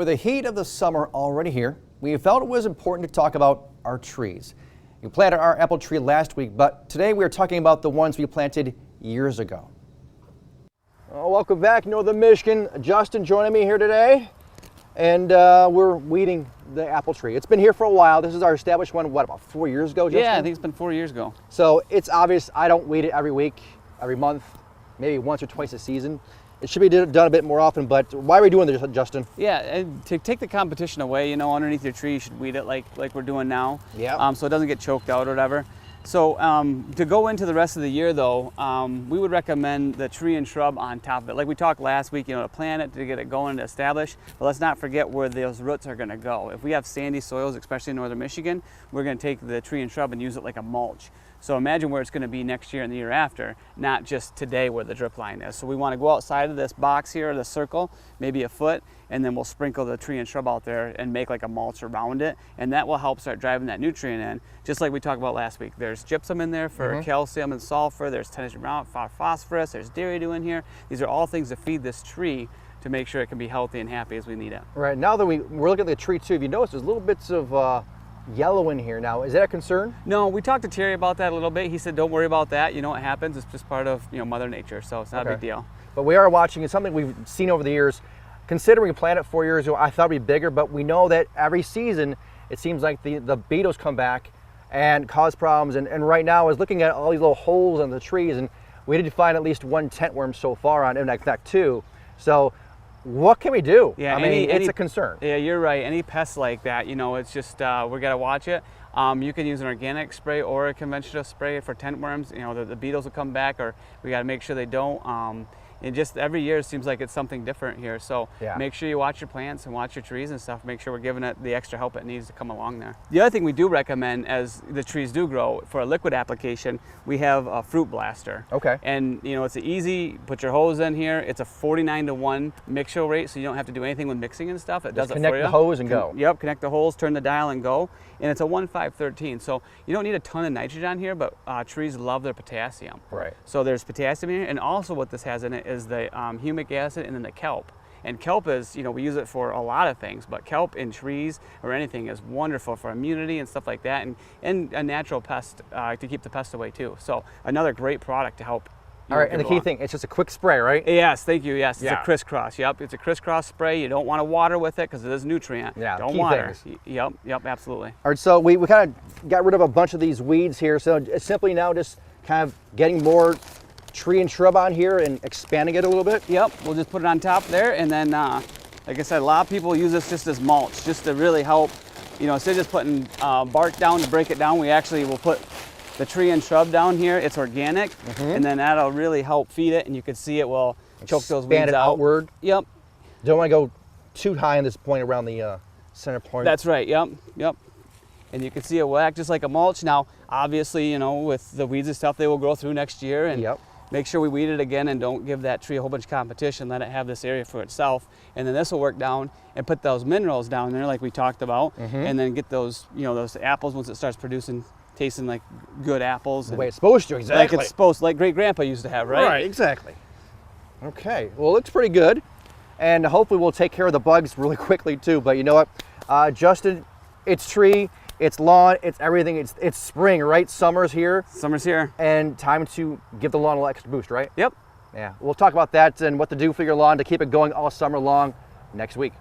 With the heat of the summer already here, we felt it was important to talk about our trees. We planted our apple tree last week, but today we are talking about the ones we planted years ago. Welcome back, Northern Michigan. Justin joining me here today, and we're weeding the apple tree. It's been here for a while. This is our established one, what, about 4 years ago, Justin? Yeah, I think it's been 4 years ago. So it's obvious I don't weed it every week, every month, maybe once or twice a season. It should be done a bit more often, but why are we doing this, Justin? Yeah, and to take the competition away, you know, underneath your tree, you should weed it like we're doing now. Yeah. So it doesn't get choked out or whatever. So to go into the rest of the year though, we would recommend the tree and shrub on top of it. Like we talked last week, you know, to plant it, to get it going, to establish, but let's not forget where those roots are gonna go. If we have sandy soils, especially in Northern Michigan, we're gonna take the tree and shrub and use it like a mulch. So imagine where it's going to be next year and the year after, not just today where the drip line is. So we want to go outside of this box here, the circle, maybe a foot, and then we'll sprinkle the tree and shrub out there and make like a mulch around it. And that will help start driving that nutrient in, just like we talked about last week. There's gypsum in there for calcium and sulfur. There's tetrahydrogen around phosphorus. There's dairy in here. These are all things to feed this tree to make sure it can be healthy and happy as we need it. Right, now that we're looking at the tree too, if you notice there's little bits of yellow in here now. Is that a concern? No, we talked to Terry about that a little bit. He said, don't worry about that. You know what happens. It's just part of, you know, Mother Nature, so it's not a big deal. But we are watching, it's something we've seen over the years. Considering we planted 4 years ago, I thought it'd be bigger, but we know that every season it seems like the beetles come back and cause problems. And right now I was looking at all these little holes in the trees, and we did find at least one tent worm so far on, in fact two. So what can we do? Yeah, I mean, it's a concern. Yeah, you're right. Any pests like that, you know, it's just, we got to watch it. You can use an organic spray or a conventional spray for tent worms. You know, the beetles will come back, or we got to make sure they don't. And just every year it seems like it's something different here. So make sure you watch your plants and watch your trees and stuff. Make sure we're giving it the extra help it needs to come along there. The other thing we do recommend as the trees do grow, for a liquid application, we have a fruit blaster. Okay. And you know, it's easy, put your hose in here. It's a 49-to-1 mixture rate, so you don't have to do anything with mixing and stuff. It does it for you. Connect the hose and go. Yep, connect the holes, turn the dial and go. And it's a 1,5,13. So you don't need a ton of nitrogen on here, but trees love their potassium. Right. So there's potassium in here, and also what this has in it is the humic acid and then the kelp. And kelp is, you know, we use it for a lot of things, but kelp in trees or anything is wonderful for immunity and stuff like that, and a natural pest to keep the pest away too. So another great product to help. All right, and the key thing, it's just a quick spray, right? Yes, thank you. Yes, it's a crisscross. Yep, it's a crisscross spray. You don't want to water with it because it is nutrient. Yeah, don't key water. things. Yep, absolutely. All right, so we kind of got rid of a bunch of these weeds here. So it's simply now just kind of getting more tree and shrub on here and expanding it a little bit. Yep, we'll just put it on top there, and then, like I said, a lot of people use this just as mulch, just to really help. You know, instead of just putting bark down to break it down, we actually will put the tree and shrub down here. It's organic, and then that'll really help feed it, and you can see it will choke those weeds Expand it out. outward. Yep. Don't want to go too high on this point around the center point. That's right. Yep. And you can see it will act just like a mulch. Now, obviously, you know, with the weeds and stuff, they will grow through next year, and make sure we weed it again and don't give that tree a whole bunch of competition. Let it have this area for itself, and then this will work down and put those minerals down there like we talked about, and then get those, you know, those apples once it starts producing, tasting like good apples. The way it's supposed to, exactly. Like it's supposed, like great grandpa used to have, right? Right, exactly. Okay, well, it looks pretty good, and hopefully we'll take care of the bugs really quickly too. But you know what, Justin, it's tree, it's lawn, it's everything. It's spring, right? Summer's here. Summer's here. And time to give the lawn a little extra boost, right? Yep. Yeah, we'll talk about that and what to do for your lawn to keep it going all summer long next week.